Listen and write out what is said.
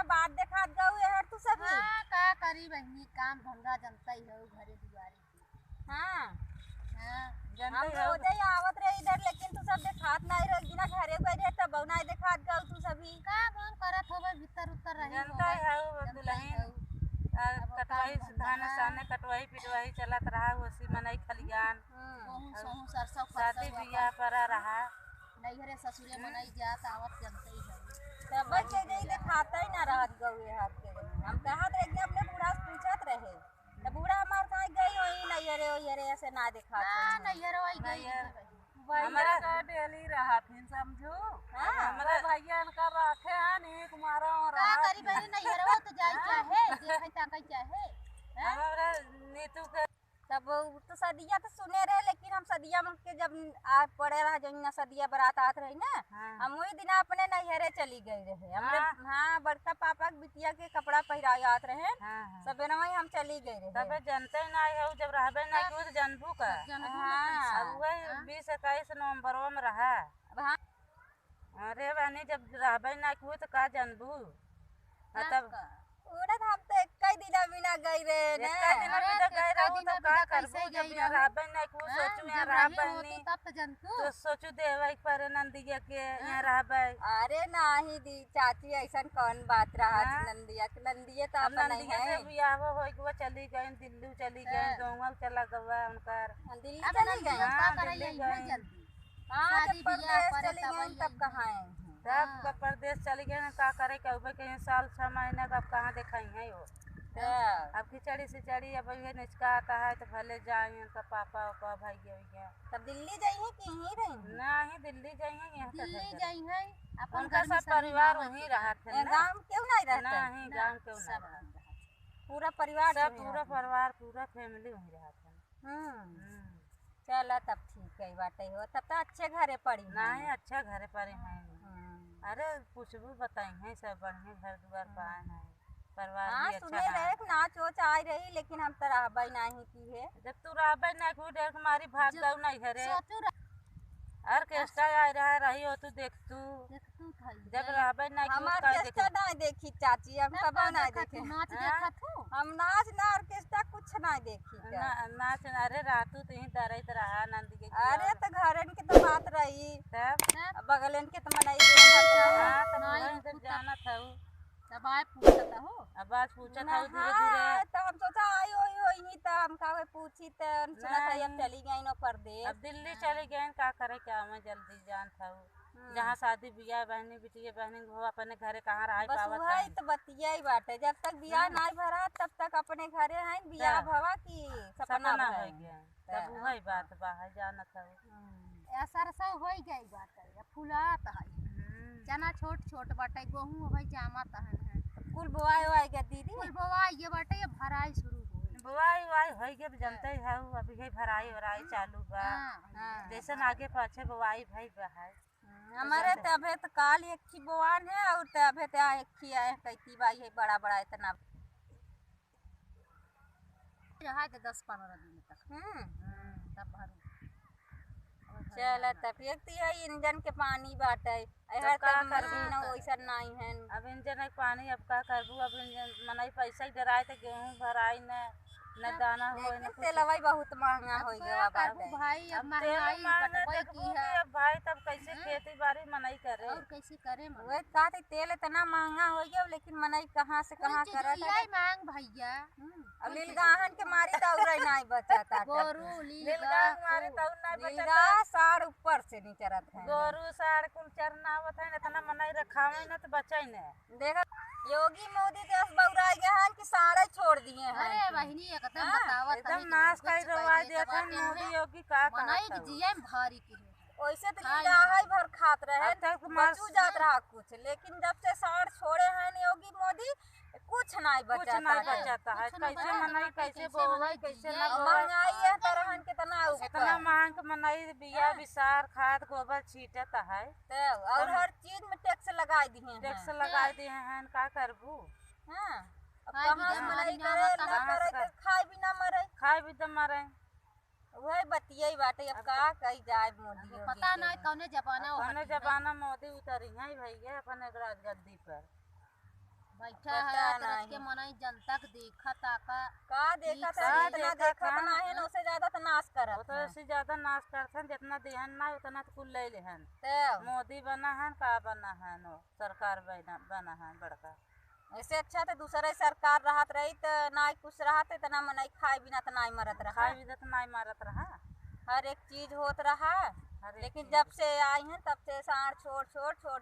ना बात देखा गऊ है तू सभी। हाँ का करी बहनी काम धंधा जनता ही है घरे दुआरे। हाँ हाँ हम रोजे आवत रहे इधर लेकिन तू सब देखात नहीं रह बिना घरे गई रहे तब नहीं देखात गऊ तू सभी। का बन करत होबे भीतर उतर रही जनता है दुल्हन कटवाई धान साने कटवाई पिटवाई चलत रहा उसी मनई खलियान बहु सोहू सरसों शादी बियाह पर रहा नैहरे ससुरे मनई जात आवत जनता ही है। तब के गई देखाता ही ना रहत गऊ है हाथ के हम कहत रहे कि अपने बूढ़ा से पूछत रहे तो बूढ़ा हमार कहाँ गई होई नैहरे ऐसे ना दिखात हां नैहरे वही गई हमारा का डेली रहथिन समझो। हां हमारा भैया इनका रखे हैं नी कुमारा और का करी बहनी नैहरे तो जाई चाहे देखे ताकई चाहे हमारा नीतू के तब तो सदिया तो सुने रहे लेकिन हम सदिया में के जब आ पड़े रहा जब ना सदिया बारात आत रही ना हम वही दिन अपने नैहरे चली गई रहे हमरे हाँ बड़का पापा के बिटिया के कपड़ा पहराए आत रहे सबे ना वही हम चली गई रहे तबे जनते ना है जब रहबे ना कि तो जनबू का हाँ अब वही 20-21 नवंबर में रहा हाँ अरे बहनी जब रहबे ना कि तो का जनबू तब उड़द हम तो कई दिन बिना गई रहे ना कई दिन बिना गई रहू तो का करबू जब यहाँ रहबे ना कि सोचू यहाँ रहबे नहीं तब तो जनतू तो सोचू देवई पर नंदिया के यहाँ रहबे अरे नाही दी चाची ऐसा कौन बात रहा नंदिया नंदिया तो अब अपना नहीं नंदिया है के बियाह हो गया चली गई दिल्ली चली गई गाँव चला गवा उनकर दिल्ली चली गई हाँ करे दिल्ली यही गई जल्दी हाँ शादी जब बियाह परदेश करे चली गई तब कहाँ है तब प्रदेश चली गए का करे कहबे कहीं साल 6 महीने का अब कहाँ दिखाई है वो अब खिचड़ी सिचड़ी अब ये निचका आता है तो भले जाए उनका पापा उपा भाई भैया तब दिल्ली जाइए कि यहीं रही नहीं दिल्ली जाइए यहाँ दिल्ली जाई है अपन उनका सब परिवार वहीं रहा थे गाँव क्यों नहीं रहता नहीं गाँव क्यों नहीं पूरा परिवार सब पूरा परिवार पूरा फैमिली वहीं रहा था चला तब ठीक है बाटे हो तब तो अच्छे घरे पड़ी नहीं अच्छा घरे पर हैं अरे पूछबू बताई हैं सब बढ़िया घर द्वार पाए हैं परिवार भी अच्छा सुने रहे नाच वोच आई रही लेकिन हम तो रहबे नहीं की है जब तू रहबे नहीं कोई डर हमारी भाग जाऊ नहीं घरे सोचू ऑर्केस्ट्रा आ रहा रही हो तू देख तू जब रहबे नहीं हम ऑर्केस्ट्रा नहीं देखी चाची हम सब नहीं देखे नाच देखत हूं हम नाच ना ऑर्केस्ट्रा कुछ नहीं देखी नाच अरे रातू तू ही डरत रहा नंदी के अरे तो घरन के तो बात रही तब बगलन के तो मनाई हाँ तब वहीं जाना था तब आए पूछता हो अब आज पूछा था धीरे धीरे तो हम सोचा आई होई तो हम कहे पूछी तो सुना था अब चली गई ना परदेश अब दिल्ली चले गए का करे क्या मैं जल्दी जान था जहाँ शादी बियाह बहनी बिटिया बहनी हो अपने घरे कहाँ रह पावत है तो बतिया ही बाटे जब तक बियाह नहीं भरा तब तक अपने घरे हैं बियाह भवा की सपना हो गया तब वही बात बाहर जाना था सरसा हो गई बात है फुलात है चना छोट छोट बाटे गेहूं भाई जामत है कुल बोआई वाई गया दीदी कुल बोआई ये बाटे ये भराई शुरू हो बुआई वाई हो गए जनते है अभी है भराई वराई चालू बा जैसे आगे पाछे बुआई भाई बहाय हमारे तबे तो काल एक की बोआन है और तबे तो एक की है कैती बाई है बड़ा बड़ा इतना रहा 10-15 दिन तक तब भरू चल तब एक तो यही इंजन के पानी बाटे हर का करबू ना वैसा नहीं है अब इंजन पानी अब का करबू अब इंजन मनाई पैसा ही डराए तो गेहूं भराई न दाना हो न कुछ तेलवाई बहुत महंगा हो गया करबू भाई अब महंगाई बटबई की है अब भाई तब कैसे खेती बाड़ी मनाई करे और कैसे करे वे कहते तेल इतना महंगा हो गया लेकिन मनाई कहाँ से कहाँ करे यही मांग भैया अब लीलगाहन के मारी तो और नहीं बचता गोरू लीलगा मारे तो नहीं लीलगा साड़ ऊपर से नहीं चरत है गोरू साड़ कुल चरना आवत है इतना मनाई रखावे न तो बचाई न देखा योगी मोदी देश बउराई गए हैं कि साड़े छोड़ दिए हैं अरे बहनी एकदम बतावत एकदम नाश कर रवा देत है मोदी योगी का मनाई के जिया में भारी की वैसे तो लीला भर खात रहे बचू जात रहा कुछ लेकिन जब से साड़ छोड़े हैं योगी मोदी कुछ नहीं बचाता है कैसे मनाई कैसे बोवाई कैसे ना महंगाई है तरहन कितना इतना महंग मनाई बिया विसार खाद गोबर छीटत है और हर चीज में टैक्स लगा दिए टैक्स लगा दिए हैं का करबू हां अब कहां से मनाई करे ना करे खाए भी ना मरे तो मरे वही बतियाई बाटे अब का कही जाए मोदी पता नहीं कौने जमाना मोदी उतरी है भैया अपने गद्दी पर बैठा है तरह के मनाई जनता के देखा ताका का देखत का है इतना देखत देखत हन? ना है न उससे ज्यादा तो नाश वो करत तो इससे ज्यादा नाश करथन जितना देहन ना उतना तो कुल ले लेहन। तो मोदी बना हन का बना हन वो सरकार बना हन बड़का। ऐसे अच्छा तो दूसरा सरकार रहत रही तो ना कुछ रहत तो ना मनाई खाए बिना तो ना मरत रहा खाए भी तो नहीं मारत रहा। हर एक चीज होत रहा हर एक लेकिन जब से आई हैं तब से साढ़ छोड़ छोड़ छोड़